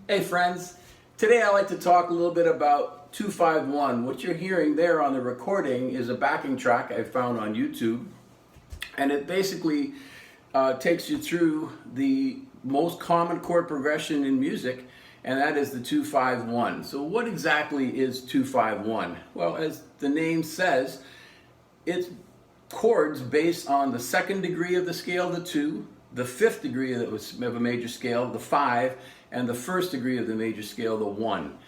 Hey friends, today I'd like to talk a little bit about 251. What you're hearing there on the recording is a backing track I found on YouTube, and it basically takes you through the most common chord progression in music, and that is the 251. So what exactly is 251? Well, as the name says, it's chords based on the second degree of the scale, the 2, the fifth degree of a major scale, the 5, and the first degree of the major scale, the 1.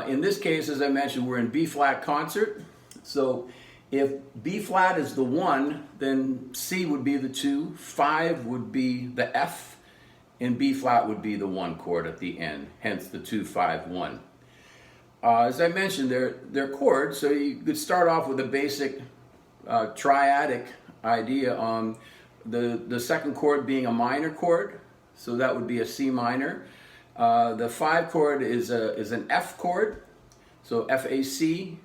In this case, as I mentioned, we're in B flat concert. So if B flat is the 1, then C would be the 2, 5 would be the F, and B flat would be the 1 chord at the end, hence the 251. As I mentioned, they're chords, so you could start off with a basic triadic idea on the second chord being a minor chord, so that would be a C minor. The 5 chord is an F chord, so F-A-C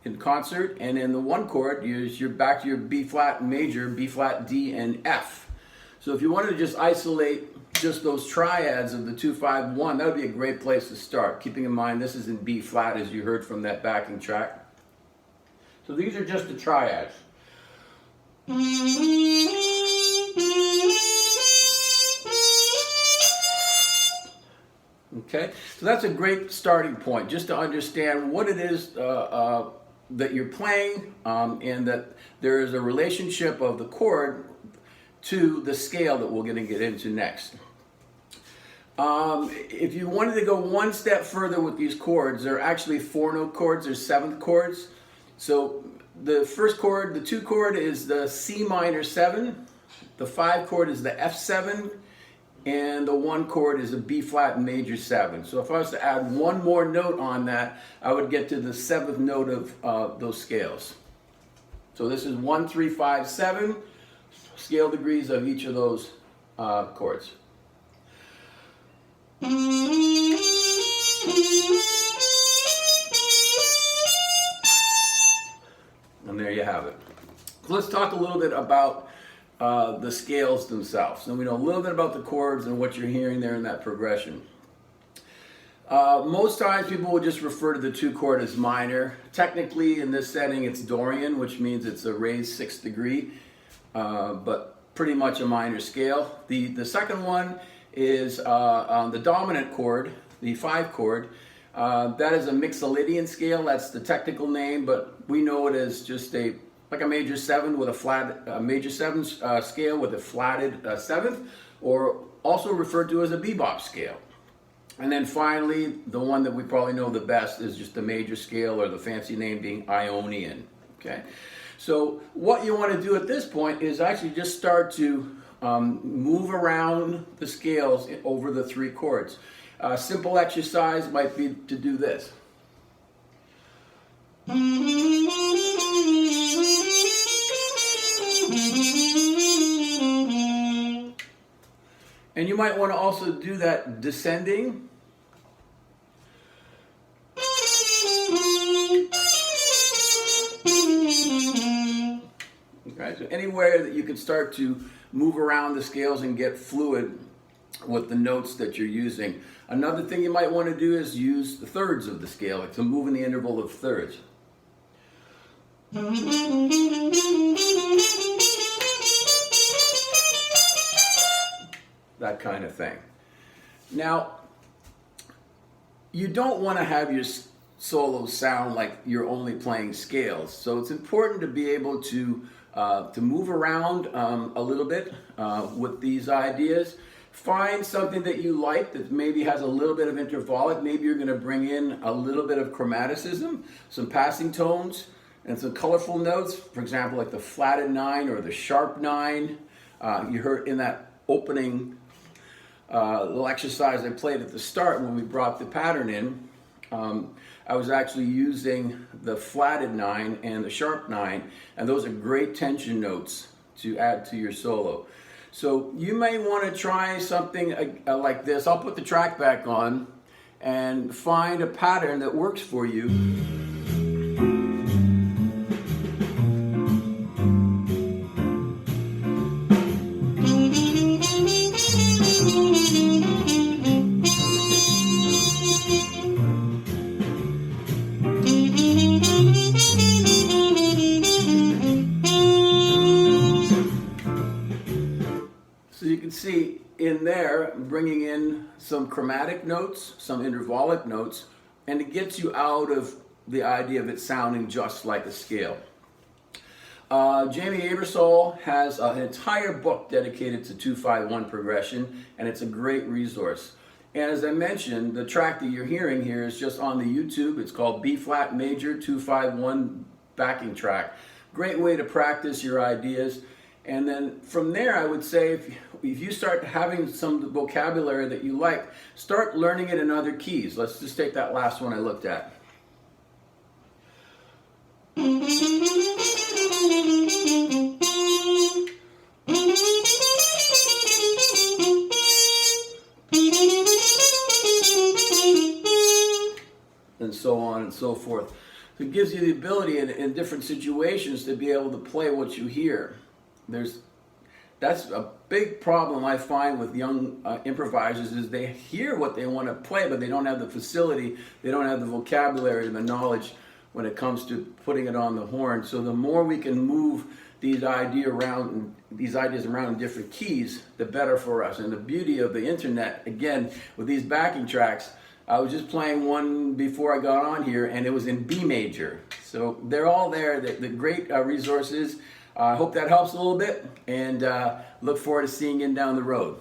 in concert, and in the 1 chord, you're back to your B flat major, B flat, D, and F. So if you wanted to just isolate just those triads of the 251, that would be a great place to start, keeping in mind this is in B flat as you heard from that backing track. So these are just the triads. Okay, so that's a great starting point, just to understand what it is that you're playing, and that there is a relationship of the chord to the scale that we're going to get into next. If you wanted to go one step further with these chords, they're actually 4-note chords, they're 7th chords. So the first chord, the 2 chord is the C minor 7, the 5 chord is the F7, and the 1 chord is a B flat major 7. So if I was to add one more note on that, I would get to the 7th note of those scales. So this is 1, 3, 5, 7 scale degrees of each of those chords. And there you have it. So let's talk a little bit about the scales themselves. And we know a little bit about the chords and what you're hearing there in that progression. Most times people will just refer to the 2 chord as minor. Technically in this setting it's Dorian, which means it's a raised 6th degree, but pretty much a minor scale. The second one is on the dominant chord, the 5 chord. That is a Mixolydian scale, that's the technical name, but we know it as just like a major 7 with a flat, major 7 scale with a flatted 7th, or also referred to as a bebop scale. And then finally, the one that we probably know the best is just the major scale, or the fancy name being Ionian. Okay, so what you want to do at this point is actually just start to move around the scales over the 3 chords. A simple exercise might be to do this. And you might want to also do that descending. Okay, so anywhere that you can start to move around the scales and get fluid with the notes that you're using. Another thing you might want to do is use the thirds of the scale, like to move in the interval of thirds. That kind of thing. Now, you don't want to have your solos sound like you're only playing scales, so it's important to be able to move around a little bit with these ideas. Find something that you like that maybe has a little bit of intervallic. Maybe you're going to bring in a little bit of chromaticism, some passing tones, and some colorful notes. For example, like the flatted 9 or the sharp 9. You heard in that opening little exercise I played at the start when we brought the pattern in. I was actually using the flatted 9 and the sharp 9, and those are great tension notes to add to your solo. So you may want to try something like this. I'll put the track back on and find a pattern that works for you. bringing in some chromatic notes, some intervallic notes, and it gets you out of the idea of it sounding just like a scale. Jamie Abersol has an entire book dedicated to 2-5-1 progression, and it's a great resource. And as I mentioned, the track that you're hearing here is just on the YouTube. It's called B-flat major 2-5-1 backing track. Great way to practice your ideas. And then from there, I would say if you start having some vocabulary that you like, start learning it in other keys. Let's just take that last one I looked at. And so on and so forth. So it gives you the ability in different situations to be able to play what you hear. That's a big problem I find with young improvisers, is they hear what they want to play, but they don't have the facility, they don't have the vocabulary and the knowledge when it comes to putting it on the horn. So the more we can move these ideas around in different keys, the better for us. And the beauty of the internet, again, with these backing tracks, I was just playing one before I got on here, and it was in B major. So they're all there, the great resources. I hope that helps a little bit, and look forward to seeing you down the road.